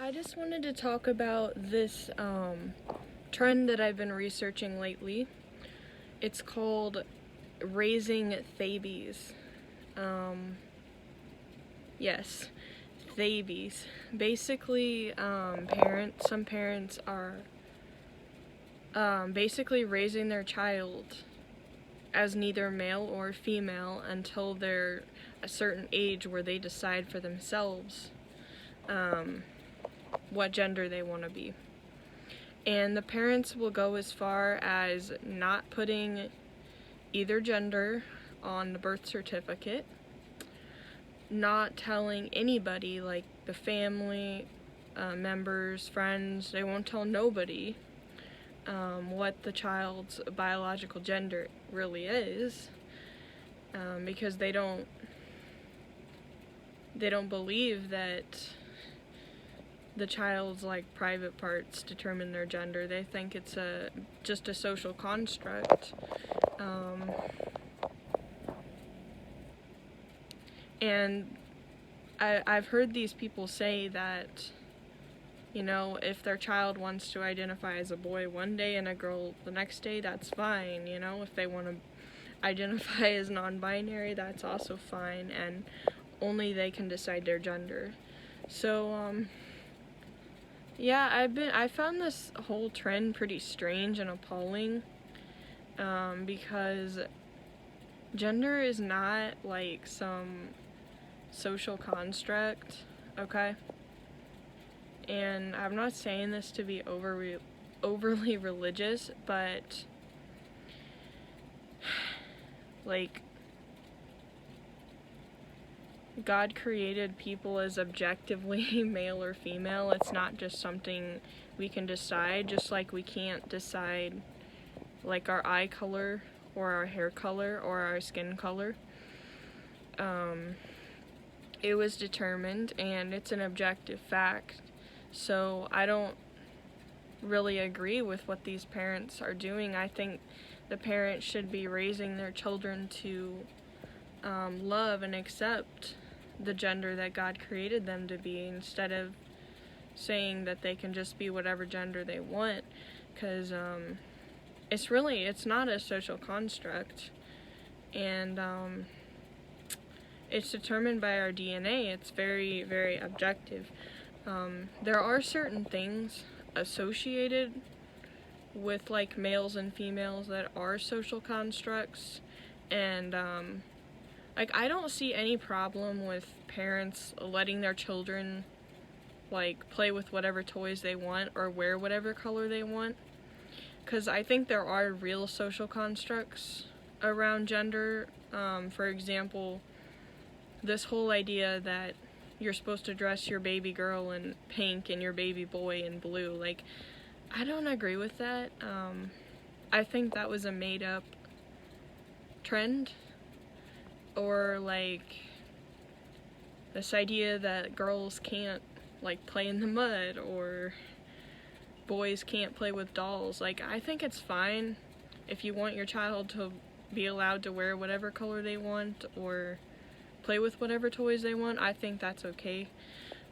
I just wanted to talk about this trend that I've been researching lately. It's called raising theybies. Yes, theybies. Basically, some parents are basically raising their child as neither male or female until they're a certain age where they decide for themselves what gender they want to be. And the parents will go as far as not putting either gender on the birth certificate, not telling anybody, like the family, members, friends, they won't tell nobody what the child's biological gender really is, because they don't believe that the child's private parts determine their gender. They think it's just a social construct. And I've heard these people say that, if their child wants to identify as a boy one day and a girl the next day, that's fine. If they want to identify as non-binary, that's also fine, and only they can decide their gender. So, yeah, I found this whole trend pretty strange and appalling, because gender is not like some social construct, okay? And I'm not saying this to be overly religious, but God created people as objectively male or female. It's not just something we can decide, just like we can't decide our eye color or our hair color or our skin color. It was determined, and it's an objective fact. So I don't really agree with what these parents are doing. I think the parents should be raising their children to love and accept the gender that God created them to be, instead of saying that they can just be whatever gender they want, because it's not a social construct, and it's determined by our DNA. It's very, very objective. There are certain things associated with males and females that are social constructs, and I don't see any problem with parents letting their children play with whatever toys they want or wear whatever color they want, because I think there are real social constructs around gender. For example, this whole idea that you're supposed to dress your baby girl in pink and your baby boy in blue, I don't agree with that. I think that was a made up trend. Or this idea that girls can't play in the mud, or boys can't play with dolls. I think it's fine if you want your child to be allowed to wear whatever color they want or play with whatever toys they want. I think that's okay.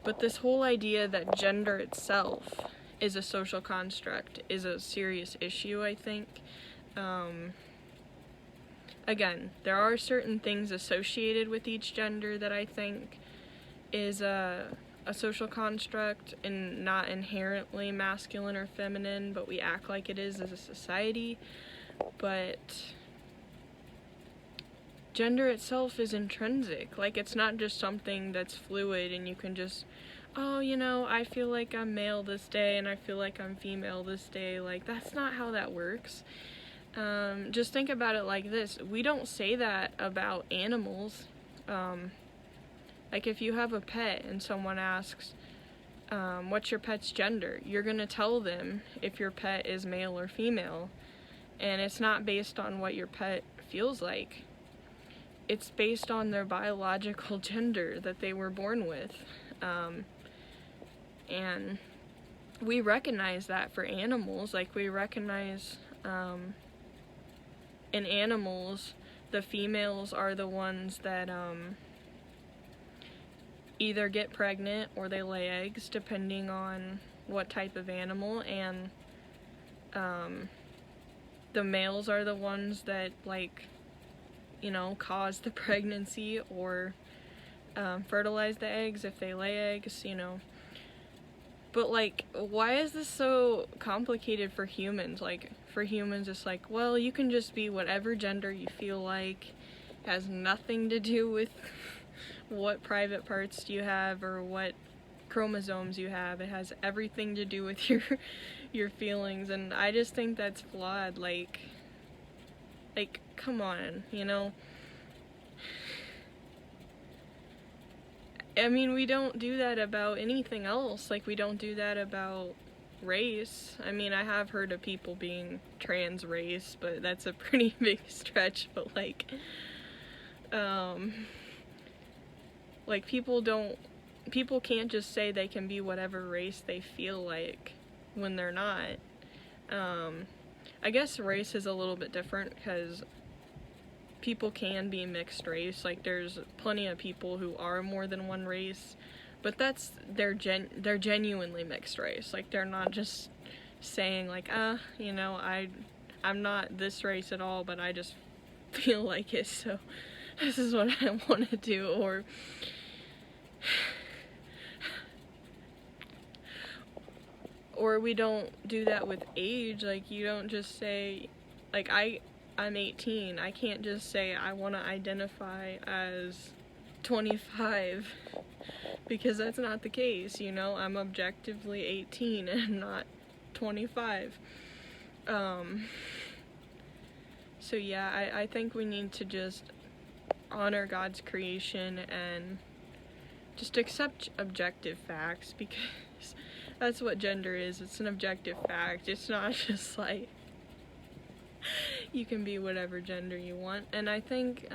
But this whole idea that gender itself is a social construct is a serious issue, I think. Again, there are certain things associated with each gender that I think is a social construct and not inherently masculine or feminine, but we act like it is as a society. But gender itself is intrinsic. It's not just something that's fluid and you can just, I feel like I'm male this day and I feel like I'm female this day. That's not how that works. Just think about it like this. We don't say that about animals. If you have a pet and someone asks, what's your pet's gender? You're gonna tell them if your pet is male or female. And it's not based on what your pet feels like. It's based on their biological gender that they were born with. And we recognize that for animals. We recognize, in animals, the females are the ones that either get pregnant or they lay eggs, depending on what type of animal, and the males are the ones that, like, you know, cause the pregnancy or fertilize the eggs if they lay eggs, you know. But, like, why is this so complicated for humans? Like, for humans, it's like, well, you can just be whatever gender you feel like. It has nothing to do with what private parts you have or what chromosomes you have. It has everything to do with your feelings, and I just think that's flawed. Like, come on, you know? I mean, we don't do that about anything else. Like, we don't do that about race. I mean, I have heard of people being trans race, but that's a pretty big stretch. But, like people can't just say they can be whatever race they feel like when they're not. I guess race is a little bit different because people can be mixed race. Like, there's plenty of people who are more than one race, but they're genuinely mixed race. Like, they're not just saying like, you know, I'm not this race at all, but I just feel like it, so this is what I want to do. Or we don't do that with age. Like, you don't just say, like, I'm 18. I can't just say I want to identify as 25 because that's not the case, you know? I'm objectively 18 and not 25. So yeah, I think we need to just honor God's creation and just accept objective facts, because that's what gender is. It's an objective fact. It's not just like you can be whatever gender you want. And I think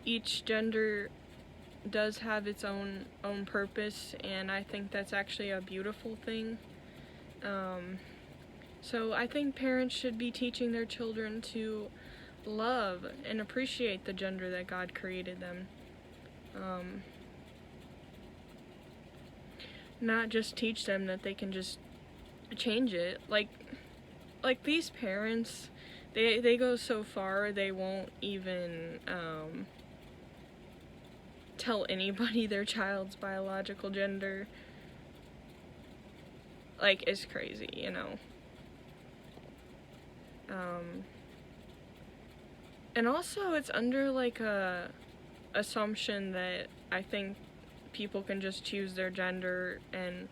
each gender does have its own purpose, and I think that's actually a beautiful thing. So I think parents should be teaching their children to love and appreciate the gender that God created them. Not just teach them that they can just change it. Like these parents, they go so far they won't even tell anybody their child's biological gender. Like, it's crazy, you know. And also it's under like a assumption that I think people can just choose their gender, and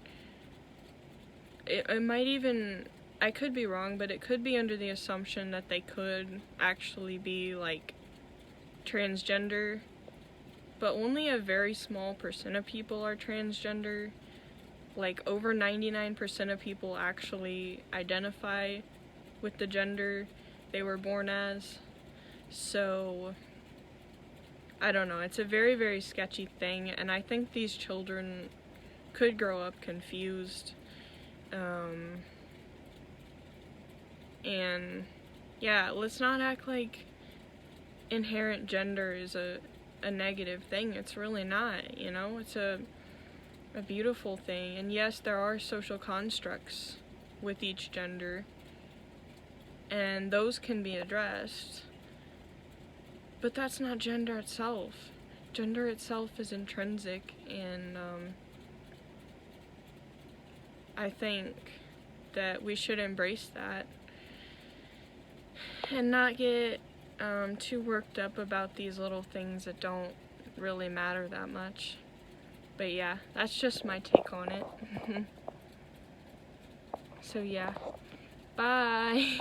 it might even, I could be wrong, but it could be under the assumption that they could actually be like transgender, but only a very small percent of people are transgender. Like, over 99% of people actually identify with the gender they were born as. So I don't know, it's a very, very sketchy thing, and I think these children could grow up confused. And yeah, let's not act like inherent gender is a negative thing. It's really not, you know? It's a beautiful thing. And yes, there are social constructs with each gender, and those can be addressed. But that's not gender itself. Gender itself is intrinsic, and I think that we should embrace that and not get too worked up about these little things that don't really matter that much. But yeah, that's just my take on it. So yeah, bye!